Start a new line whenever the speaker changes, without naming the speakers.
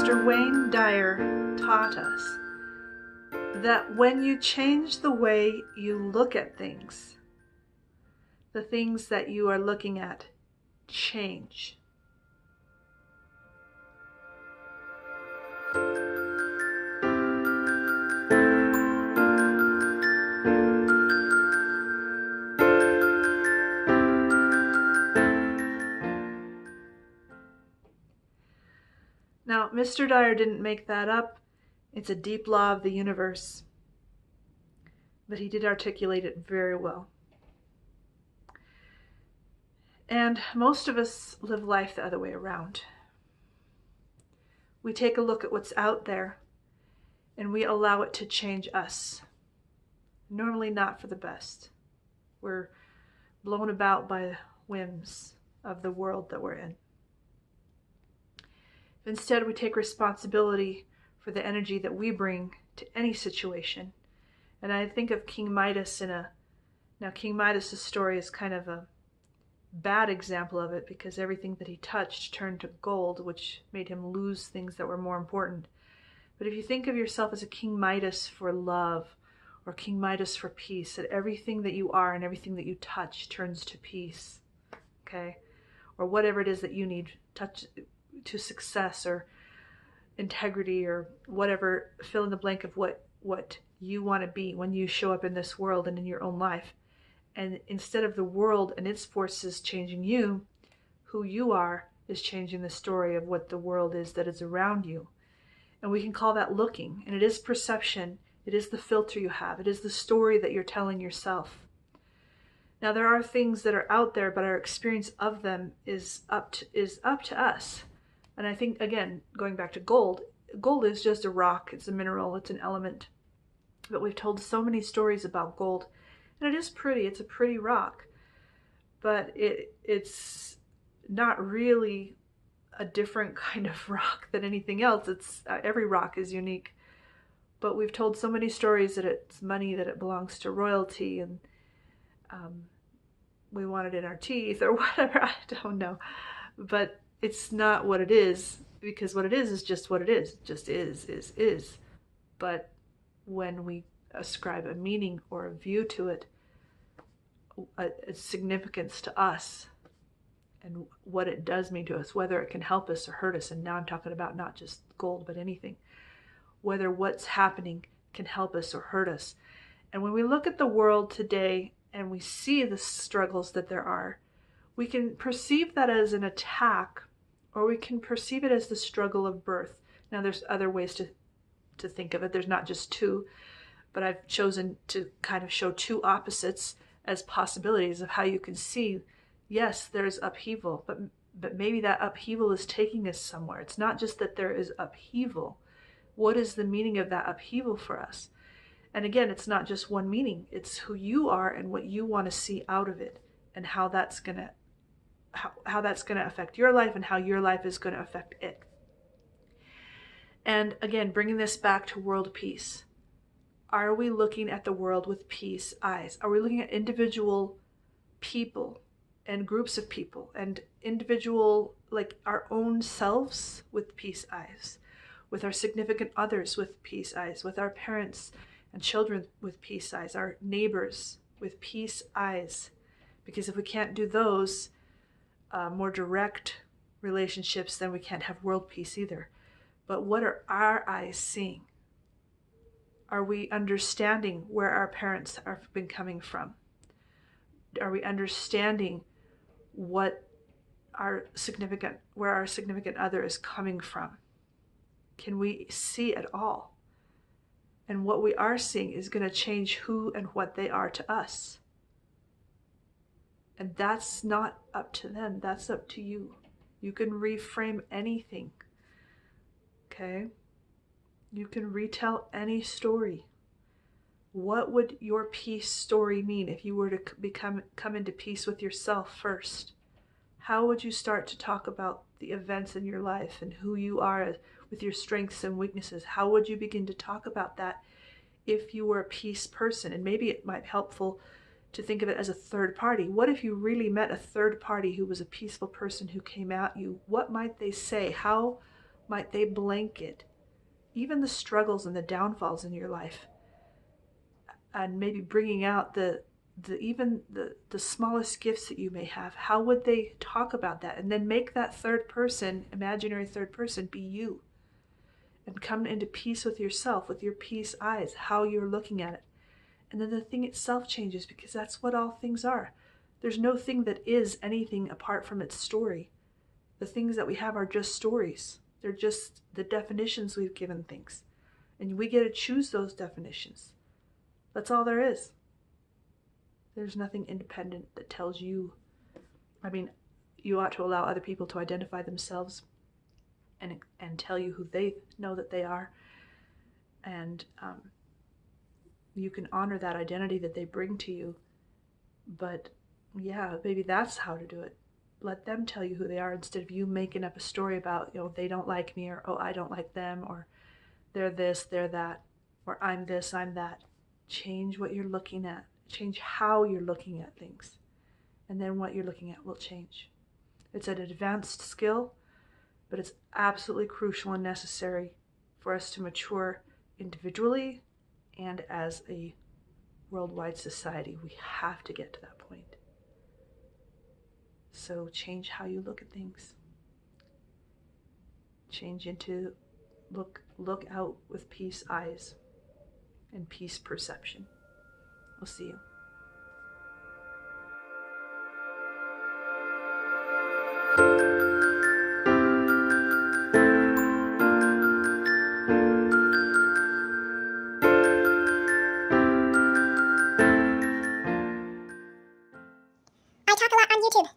Mr. Wayne Dyer taught us that when you change the way you look at things, the things that you are looking at change. Now, Mr. Dyer didn't make that up. It's a deep law of the universe. But he did articulate it very well. And most of us live life the other way around. We take a look at what's out there and we allow it to change us. Normally not for the best. We're blown about by the whims of the world that we're in. Instead, we take responsibility for the energy that we bring to any situation. And I think of King Midas now King Midas' story is kind of a bad example of it because everything that he touched turned to gold, which made him lose things that were more important. But if you think of yourself as a King Midas for love or King Midas for peace, that everything that you are and everything that you touch turns to peace, okay? Or whatever it is that you need to success or integrity or whatever, fill in the blank of what you want to be when you show up in this world and in your own life. And instead of the world and its forces changing you, who you are is changing the story of what the world is that is around you. And we can call that looking. And it is perception. It is the filter you have. It is the story that you're telling yourself. Now there are things that are out there, but our experience of them is up to us. And I think, again, going back to gold is just a rock, it's a mineral, it's an element. But we've told so many stories about gold. And it is pretty, it's a pretty rock. But it's not really a different kind of rock than anything else. It's every rock is unique. But we've told so many stories that it's money, that it belongs to royalty, and we want it in our teeth or whatever, I don't know. But it's not what it is, because what it is just what it is. It just is. But when we ascribe a meaning or a view to it, a significance to us, and what it does mean to us, whether it can help us or hurt us, and now I'm talking about not just gold, but anything, whether what's happening can help us or hurt us. And when we look at the world today and we see the struggles that there are, we can perceive that as an attack, or we can perceive it as the struggle of birth. Now there's other ways to think of it. There's not just two, but I've chosen to kind of show two opposites as possibilities of how you can see, yes, there's upheaval, but maybe that upheaval is taking us somewhere. It's not just that there is upheaval. What is the meaning of that upheaval for us? And again, it's not just one meaning. It's who you are and what you want to see out of it, and how that's going to affect your life and how your life is going to affect it. And again, bringing this back to world peace. Are we looking at the world with peace eyes? Are we looking at individual people and groups of people and individual, like our own selves, with peace eyes, with our significant others with peace eyes, with our parents and children with peace eyes, our neighbors with peace eyes? Because if we can't do those more direct relationships, then we can't have world peace either. But what are our eyes seeing? Are we understanding where our parents have been coming from? Are we understanding where our significant other is coming from? Can we see it all? And what we are seeing is going to change who and what they are to us. And that's not up to them. That's up to you. You can reframe anything. Okay? You can retell any story. What would your peace story mean if you were to come into peace with yourself first? How would you start to talk about the events in your life and who you are with your strengths and weaknesses? How would you begin to talk about that if you were a peace person? And maybe it might be helpful to think of it as a third party. What if you really met a third party who was a peaceful person who came at you? What might they say? How Might they blanket even the struggles and the downfalls in your life, and maybe bringing out even the smallest gifts that you may have? How would they talk about that? And then make that third person, imaginary third person, be you, and come into peace with yourself, with your peace eyes, how you're looking at it. And then the thing itself changes, because that's what all things are. There's no thing that is anything apart from its story. The things that we have are just stories. They're just the definitions we've given things. And we get to choose those definitions. That's all there is. There's nothing independent that tells you. I mean, you ought to allow other people to identify themselves and tell you who they know that they are. And you can honor that identity that they bring to you. But yeah, maybe that's how to do it. Let them tell you who they are, instead of you making up a story about, they don't like me, or, oh, I don't like them, or they're this, they're that, or I'm this, I'm that. Change what you're looking at. Change how you're looking at things. And then what you're looking at will change. It's an advanced skill, but it's absolutely crucial and necessary for us to mature individually and as a worldwide society. We have to get to that point. So change how you look at things. Change into look out with peace eyes and peace perception. We'll see you.
I talk a lot on YouTube.